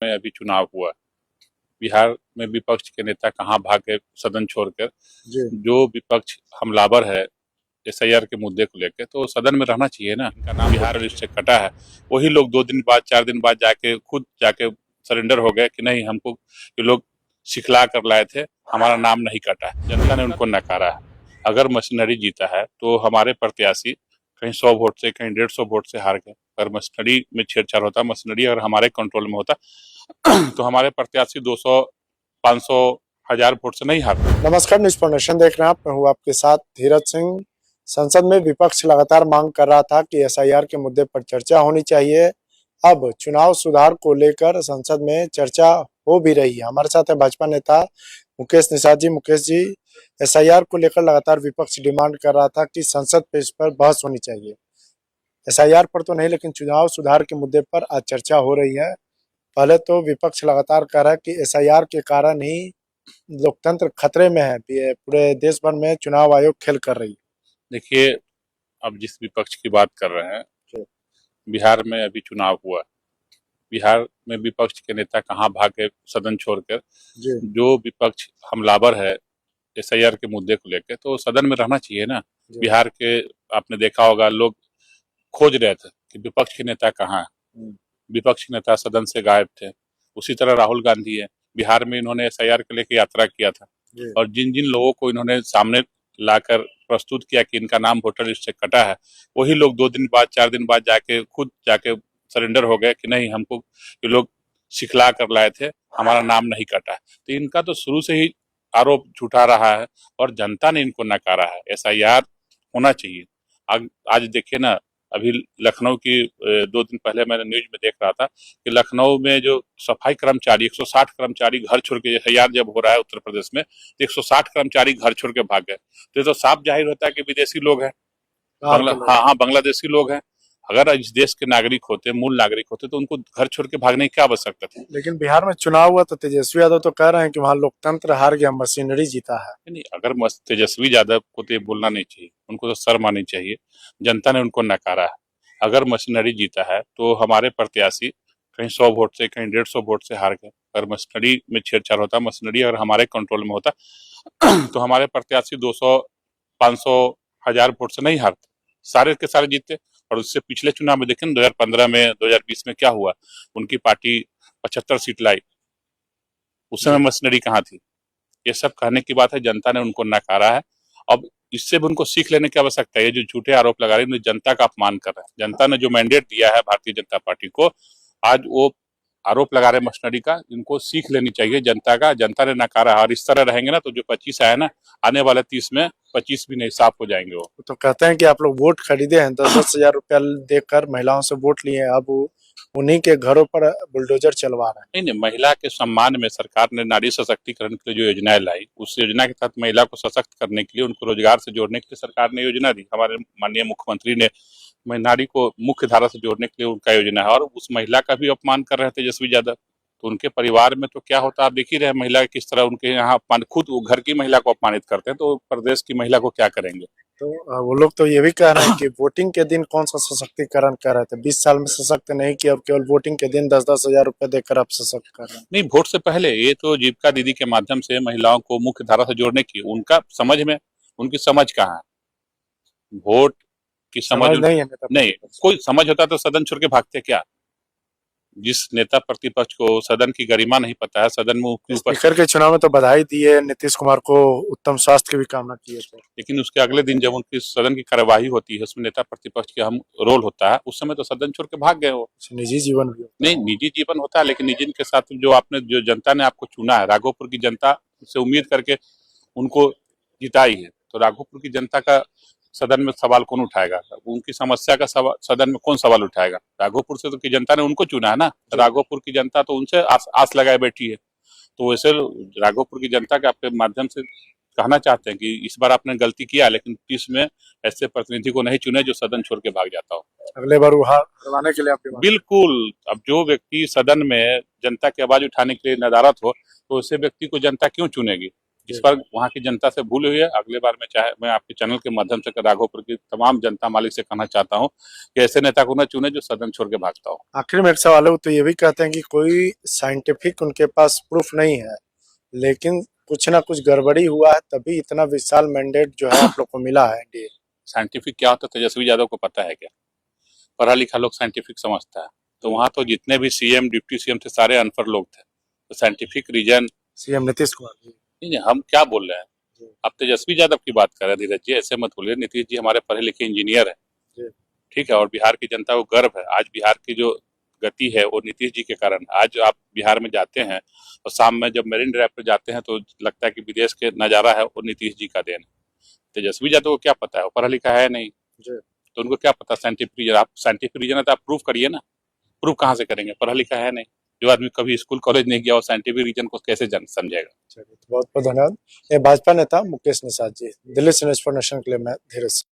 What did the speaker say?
में अभी चुनाव हुआ। बिहार में विपक्ष के नेता कहाँ भाग गए सदन छोड़कर। जी। जो विपक्ष हमलावर है एसआईआर के मुद्दे को लेकर, तो सदन में रहना चाहिए ना। इनका नाम बिहार लिस्ट से कटा है। वही लोग 2 दिन बाद 4 दिन बाद खुद जाके सरेंडर हो गए कि नहीं, हमको ये लोग सिखला कर लाए थे, हमारा नाम नहीं कटा है। जनता ने उनको नकारा है। अगर मशीनरी जीता है तो हमारे प्रत्याशी कहीं 100 वोट से, कहीं 150 वोट से हार गए। अगर मशीनरी में छेड़छाड़ होता, मशीनरी अगर हमारे कंट्रोल में होता तो हमारे प्रत्याशी 200, 500, 1000 वोट से नहीं हारते। नमस्कार, न्यूज फॉर नेशन देख रहे हैं आप। मैं हूं आपके साथ धीरज सिंह। संसद में विपक्ष लगातार मांग कर रहा था कि एसआईआर के मुद्दे पर चर्चा होनी चाहिए। अब चुनाव सुधार को लेकर संसद में चर्चा हो भी रही है। हमारे साथ है भाजपा नेता मुकेश निषाद जी। मुकेश जी, एसआईआर को लेकर लगातार विपक्ष डिमांड कर रहा था कि संसद पे इस पर बहस होनी चाहिए। एसआईआर पर तो नहीं, लेकिन चुनाव सुधार के मुद्दे पर आज चर्चा हो रही है। पहले तो विपक्ष लगातार कह रहा है कि एसआईआर के कारण ही लोकतंत्र खतरे में है। पूरे देश भर में चुनाव आयोग खेल कर रही है। देखिए, अब जिस विपक्ष की बात कर रहे हैं, बिहार में अभी चुनाव हुआ। बिहार में विपक्ष के नेता कहाँ भाग गए सदन छोड़कर। जो विपक्ष हमलावर है एसआईआर के मुद्दे को लेकर, तो सदन में रहना चाहिए ना। बिहार के आपने देखा होगा, लोग खोज रहे थे कि विपक्ष के नेता कहाँ है। विपक्ष के नेता सदन से गायब थे। उसी तरह राहुल गांधी है, बिहार में इन्होंने एसआईआर के लेकर यात्रा किया था, और जिन जिन लोगों को इन्होंने सामने लाकर प्रस्तुत किया कि इनका नाम वोटर लिस्ट से कटा है, वही लोग 2 दिन बाद 4 दिन बाद खुद जाके सरेंडर हो गए कि नहीं, हमको ये लोग सिखला कर लाए थे, हमारा नाम नहीं कटा है। तो इनका तो शुरू से ही आरोप झूठा रहा है और जनता ने इनको नकारा है। एसआईआर होना चाहिए। आज देखिए ना, अभी लखनऊ की 2 दिन पहले मैंने न्यूज में देख रहा था कि लखनऊ में जो सफाई कर्मचारी 160 कर्मचारी घर छोड़ के, एसआईआर जब हो रहा है उत्तर प्रदेश में, तो 160 कर्मचारी घर छोड़ के भाग गए। तो ये तो साफ जाहिर होता है कि विदेशी लोग हैं। हाँ, बांग्लादेशी लोग हैं। अगर इस देश के नागरिक होते, मूल नागरिक होते, तो उनको घर छोड़ के भागने की क्या आवश्यकता थी। लेकिन बिहार में चुनाव हुआ तो तेजस्वी यादव तो कह रहे हैं कि वहाँ लोकतंत्र हार गया, मशीनरी जीता है। नहीं, अगर तेजस्वी यादव को तो ये बोलना नहीं चाहिए, उनको तो शर्म आनी चाहिए। जनता ने उनको नकारा है। अगर मशीनरी जीता है तो हमारे प्रत्याशी कहीं 100 वोट से, कहीं 150 वोट से हार गए। अगर मशीनरी में छेड़छाड़ होता, मशीनरी अगर हमारे कंट्रोल में होता तो हमारे प्रत्याशी 200, 500, 1000 वोट से नहीं हारते, सारे के सारे जीतते। और उससे पिछले चुनाव में देखें, 2015 में, 2020 में क्या हुआ, उनकी पार्टी 75 सीट लाई। उस समय मशीनरी कहाँ थी। ये सब कहने की बात है, जनता ने उनको नकारा है। अब इससे भी उनको सीख लेने की आवश्यकता है। ये जो झूठे आरोप लगा रहे हैं, जनता का अपमान कर रहे हैं। जनता ने जो मैंडेट दिया है भारतीय जनता पार्टी को, आज वो आरोप लगा रहे मशीनरी का। इनको सीख लेनी चाहिए जनता का। जनता ने नकारा है, और इस तरह रहेंगे ना तो जो 25 आया ना, आने वाले 30 में 25 भी नहीं, साफ हो जाएंगे। वो तो कहते हैं कि आप लोग वोट खरीदे हैं, 10-10 हजार रुपया देकर महिलाओं से वोट लिए हैं, अब उन्हीं के घरों पर बुलडोजर चलवा रहे हैं। नहीं, महिला के सम्मान में सरकार ने नारी सशक्तिकरण के लिए जो योजनाएं लाई, उस योजना के तहत महिला को सशक्त करने के लिए, उनको रोजगार से जोड़ने के लिए सरकार ने योजना दी। हमारे माननीय मुख्यमंत्री ने नारी को मुख्य धारा से जोड़ने के लिए उनका योजना है, और उस महिला का भी अपमान कर रहे थे तेजस्वी यादव। तो उनके परिवार में तो क्या होता, आप देख ही रहे महिला किस तरह उनके यहाँ अपमान, खुद वो घर की महिला को अपमानित करते हैं, तो प्रदेश की महिला को क्या करेंगे। तो वो लोग तो ये भी कह रहे हैं कि वोटिंग के दिन कौन सा सशक्तिकरण कर रहे थे, 20 साल में सशक्त नहीं किया, अब केवल वोटिंग के दिन 10-10 हजार रुपए देकर आप सशक्त कर रहे हैं। नहीं, वोट से पहले ये तो जीविका दीदी के माध्यम से महिलाओं को मुख्य धारा से जोड़ने की उनका समझ में, उनकी समझ कहाँ है। वोट की समझ नहीं है नेता। नहीं, कोई समझ होता तो सदन छोड़ के भागते क्या। जिस नेता प्रतिपक्ष को सदन की गरिमा नहीं पता है, सदन में स्पीकर के चुनाव में तो बधाई दी है, नीतीश कुमार को उत्तम स्वास्थ्य की भी कामना की है, लेकिन उसके अगले दिन जब उनकी सदन की कार्यवाही होती है, उसमें नेता प्रतिपक्ष का हम रोल होता है, उस समय तो सदन छोड़ के भाग गए। वो निजी जीवन भी नहीं, निजी जीवन होता है, लेकिन निजी के साथ जो जनता ने आपको चुना है, राघोपुर की जनता से उम्मीद करके उनको जिताई है, तो राघोपुर की जनता का सदन में सवाल कौन उठाएगा। उनकी समस्या का सदन में कौन सवाल उठाएगा। राघोपुर से तो की जनता ने उनको चुना है ना। राघोपुर की जनता तो उनसे आस लगाए बैठी है। तो वैसे राघोपुर की जनता के आपके माध्यम से कहना चाहते हैं कि इस बार आपने गलती किया, लेकिन 30 में ऐसे प्रतिनिधि को नहीं चुने जो सदन छोड़ के भाग जाता हो। अगले बार वो हरवाने के लिए आपके बिल्कुल। अब जो व्यक्ति सदन में जनता की आवाज उठाने के लिए नदारत हो, तो उसे व्यक्ति को जनता क्यों चुनेगी। इस बार वहाँ की जनता से भूल हुई है। अगले बार में चाहे मैं आपके चैनल के माध्यम से राघोपुर की तमाम जनता मालिक से कहना चाहता हूँ कि ऐसे नेता को न चुने जो सदन छोड़ के भागता हो। आखिर में एक सवाल है, वो तो ये भी कहते हैं कि कोई साइंटिफिक उनके पास प्रूफ नहीं है, लेकिन कुछ ना कुछ गड़बड़ी हुआ है तभी इतना विशाल मैंडेट जो है आप लोग को मिला है एनडीए। साइंटिफिक क्या होता है तेजस्वी यादव को पता है क्या? पढ़ा लिखा लोग साइंटिफिक समझता है। तो वहाँ तो जितने भी सीएम डिप्टी सीएम थे सारे अनपढ़ लोग थे। तो scientific reason CM Nitish Kumar ji. नहीं, हम क्या बोल रहे हैं? आप तेजस्वी यादव की बात कर रहे हैं धीरज जी, ऐसे मत बोलिए। नीतीश जी हमारे पढ़े लिखे इंजीनियर है, ठीक है, और बिहार की जनता को गर्व है। आज बिहार की जो गति है वो नीतीश जी के कारण। आज आप बिहार में जाते हैं और शाम में जब मेरिन ड्राइव पर जाते हैं तो लगता है कि विदेश के नज़ारा है, वो नीतीश जी का देन है। तेजस्वी यादव को क्या पता है? वो पढ़ा लिखा है नहीं, तो उनको क्या पता साइंटिफिक रीजन? आप साइंटिफिक रीजन है तो आप प्रूव करिए ना। प्रूव कहाँ से करेंगे? पढ़ा लिखा है नहीं। जो आदमी कभी स्कूल कॉलेज नहीं गया और साइंटिफिक रीजन को कैसे समझेगा? बहुत बहुत धन्यवाद। ये भाजपा नेता मुकेश निषाद जी, दिल्ली से न्यूज़ फॉर नेशन के लिए मैं धीरज।